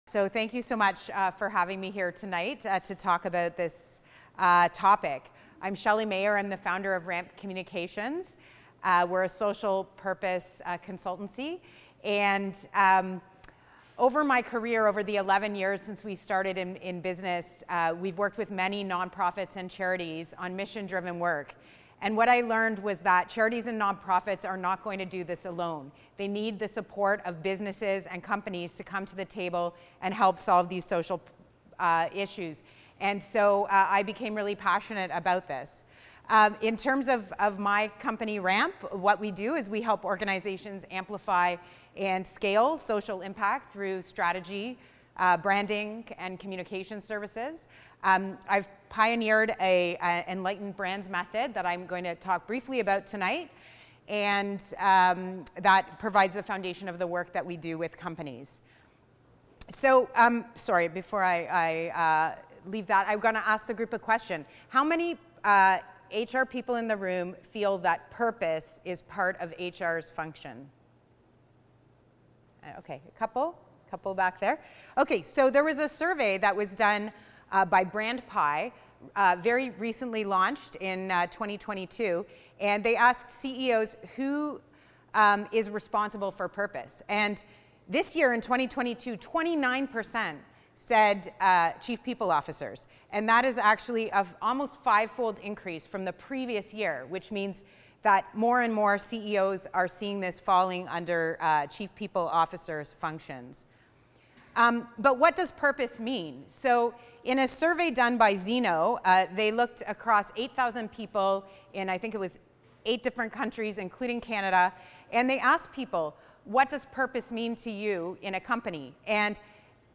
So thank you so much for having me here tonight to talk about this topic. I'm Shelley L. I'm the founder of Ramp Communications. We're a social purpose consultancy. And over my career, over the 11 years since we started in business, we've worked with many nonprofits and charities on mission-driven work. And what I learned was that charities and nonprofits are not going to do this alone. They need the support of businesses and companies to come to the table and help solve these social issues. And so I became really passionate about this. In terms of my company, Ramp, what we do is we help organizations amplify and scale social impact through strategy, branding, and communication services. I've pioneered an enlightened brands method that I'm going to talk briefly about tonight, and that provides the foundation of the work that we do with companies. So, sorry, before I leave that, I'm going to ask the group a question. How many HR people in the room feel that purpose is part of HR's function? Okay, a couple back there. Okay, so there was a survey that was done by BrandPie, very recently launched in 2022, and they asked CEOs who is responsible for purpose. And this year in 2022, 29% said chief people officers, and that is actually an almost five-fold increase from the previous year, which means that more and more CEOs are seeing this falling under chief people officers' functions. But what does purpose mean? So in a survey done by Zeno, they looked across 8,000 people in, I think it was 8 different countries, including Canada, and they asked people, what does purpose mean to you in a company? And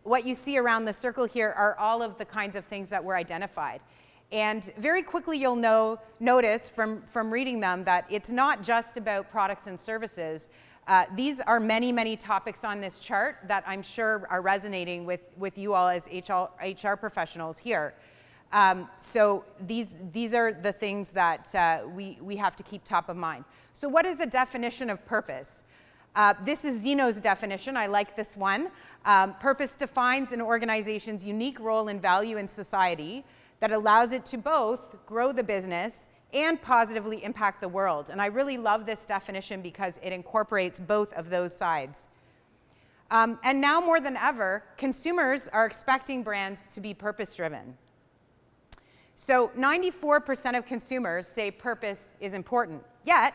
what you see around the circle here are all of the kinds of things that were identified. And very quickly you'll notice from reading them that it's not just about products and services. These are many, many topics on this chart that I'm sure are resonating with you all as HR professionals here. So these are the things that we have to keep top of mind. So what is a definition of purpose? This is Zeno's definition. I like this one. Purpose defines an organization's unique role and value in society that allows it to both grow the business and positively impact the world. And I really love this definition because it incorporates both of those sides. And now more than ever, consumers are expecting brands to be purpose-driven. So 94% of consumers say purpose is important, yet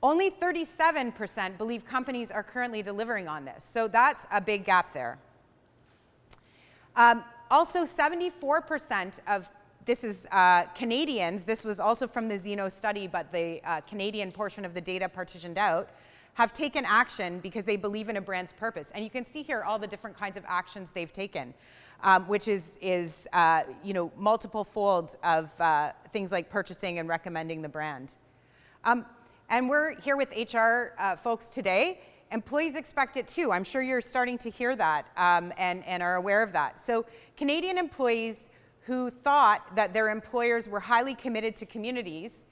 only 37% believe companies are currently delivering on this. So that's a big gap there. Also, 74% of, this is Canadians, this was also from the Zeno study, but the Canadian portion of the data partitioned out, have taken action because they believe in a brand's purpose. And you can see here all the different kinds of actions they've taken, which is multiple fold of things like purchasing and recommending the brand. And we're here with HR folks today. Employees expect it too. I'm sure you're starting to hear that and are aware of that. So Canadian employees who thought that their employers were highly committed to communities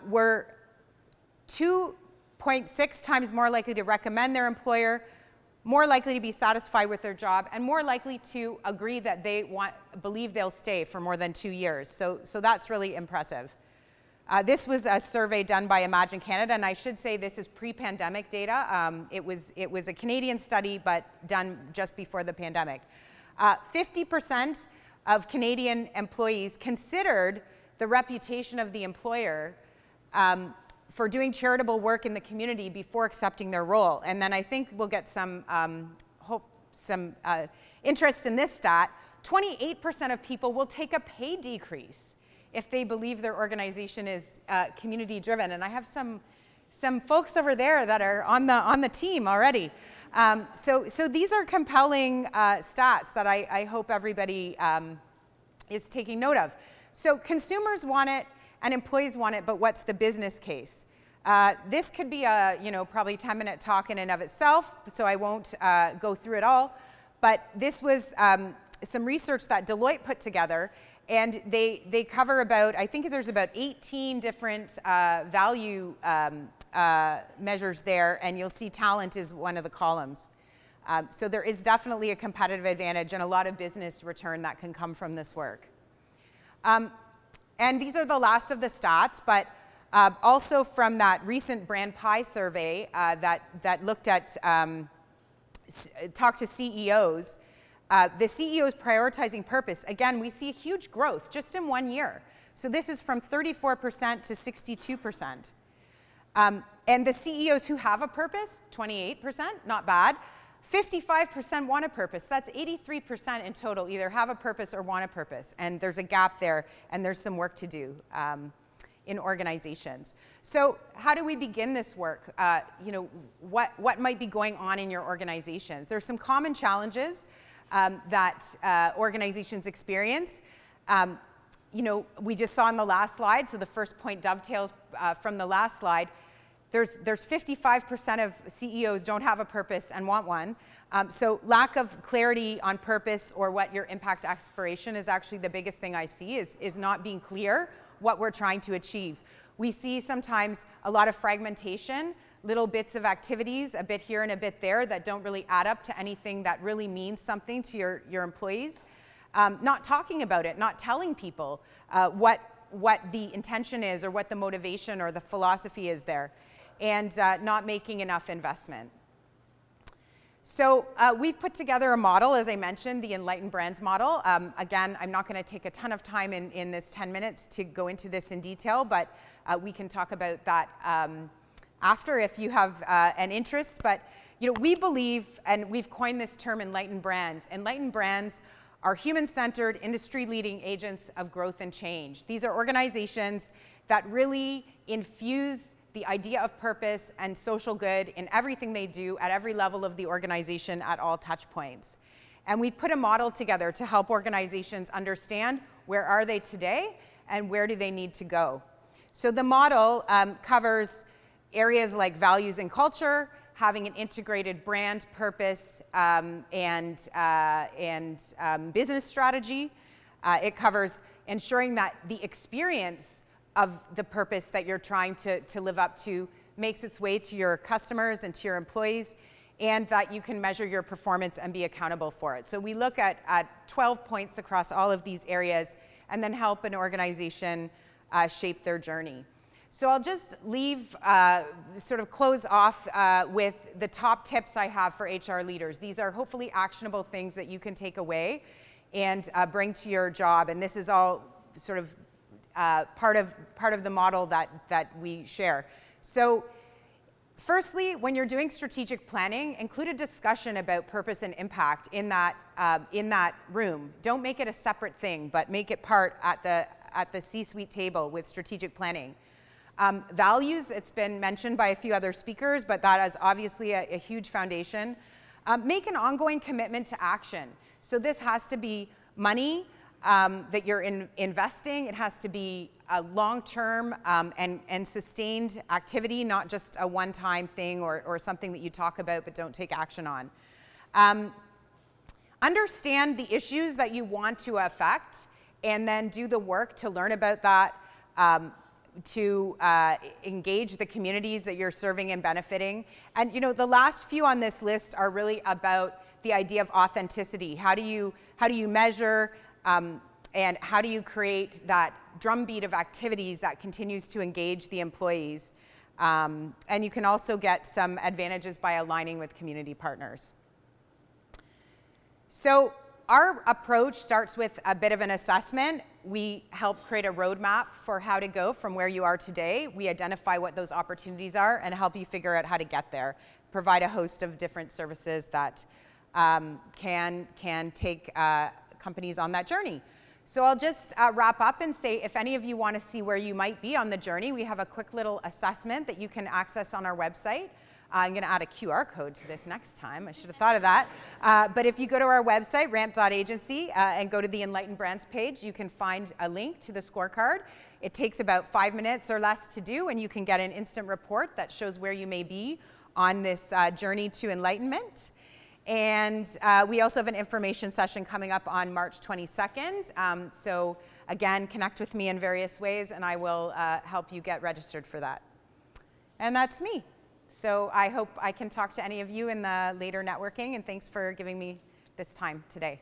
were 2.6 times more likely to recommend their employer, more likely to be satisfied with their job, and more likely to agree that they believe they'll stay for more than 2 years. So that's really impressive. This was a survey done by Imagine Canada, and I should say this is pre-pandemic data. It was a Canadian study, but done just before the pandemic. 50% of Canadian employees considered the reputation of the employer for doing charitable work in the community before accepting their role. And then I think we'll get some interest in this stat. 28% of people will take a pay decrease if they believe their organization is community driven. And I have some folks over there that are on the team already. So these are compelling stats that I hope everybody is taking note of. So consumers want it and employees want it, but what's the business case? This could be a probably 10-minute talk in and of itself, so I won't go through it all. But this was some research that Deloitte put together, and they cover about, I think there's about 18 different value measures there, and you'll see talent is one of the columns. So there is definitely a competitive advantage and a lot of business return that can come from this work. And these are the last of the stats, but also from that recent Brand Pi survey that looked at, talked to CEOs, the CEOs prioritizing purpose, again, we see huge growth just in 1 year. So this is from 34% to 62%. And the CEOs who have a purpose, 28%, not bad. 55% want a purpose. That's 83% in total either have a purpose or want a purpose. And there's a gap there, and there's some work to do in organizations. So how do we begin this work? What might be going on in your organizations? There's some common challenges that organizations experience. We just saw in the last slide, so the first point dovetails from the last slide. There's 55% of CEOs don't have a purpose and want one. So lack of clarity on purpose or what your impact aspiration is actually the biggest thing I see is not being clear what we're trying to achieve. We see sometimes a lot of fragmentation, little bits of activities, a bit here and a bit there that don't really add up to anything that really means something to your employees. Not talking about it, not telling people what the intention is or what the motivation or the philosophy is there, and not making enough investment. So we've put together a model, as I mentioned, the Enlightened Brands model. Again, I'm not going to take a ton of time in this 10 minutes to go into this in detail, but we can talk about that after if you have an interest. But we believe, and we've coined this term Enlightened Brands. Enlightened Brands are human-centered, industry-leading agents of growth and change. These are organizations that really infuse the idea of purpose and social good in everything they do at every level of the organization at all touch points. And we've put a model together to help organizations understand where are they today and where do they need to go. So the model covers areas like values and culture, having an integrated brand, purpose, and business strategy. It covers ensuring that the experience of the purpose that you're trying to live up to makes its way to your customers and to your employees, and that you can measure your performance and be accountable for it. So we look at 12 points across all of these areas and then help an organization shape their journey. So I'll just leave, sort of close off with the top tips I have for HR leaders. These are hopefully actionable things that you can take away and bring to your job. And this is all sort of part of the model that we share. So firstly, when you're doing strategic planning, include a discussion about purpose and impact in that room. Don't make it a separate thing, but make it part at the C-suite table with strategic planning. Values, it's been mentioned by a few other speakers, but that is obviously a huge foundation. Make an ongoing commitment to action. So this has to be money that you're investing. It has to be a long-term and sustained activity, not just a one-time thing or something that you talk about but don't take action on. Understand the issues that you want to affect and then do the work to learn about that, to engage the communities that you're serving and benefiting. And the last few on this list are really about the idea of authenticity. How do you measure and how do you create that drumbeat of activities that continues to engage the employees? And you can also get some advantages by aligning with community partners. So our approach starts with a bit of an assessment. We help create a roadmap for how to go from where you are today. We identify what those opportunities are and help you figure out how to get there. Provide a host of different services that can take companies on that journey. So I'll just wrap up and say, if any of you want to see where you might be on the journey, we have a quick little assessment that you can access on our website. I'm going to add a QR code to this next time. I should have thought of that. But if you go to our website, ramp.agency, and go to the Enlightened Brands page, you can find a link to the scorecard. It takes about 5 minutes or less to do, and you can get an instant report that shows where you may be on this journey to enlightenment. And we also have an information session coming up on March 22nd. So again, connect with me in various ways, and I will help you get registered for that. And that's me. So I hope I can talk to any of you in the later networking, and thanks for giving me this time today.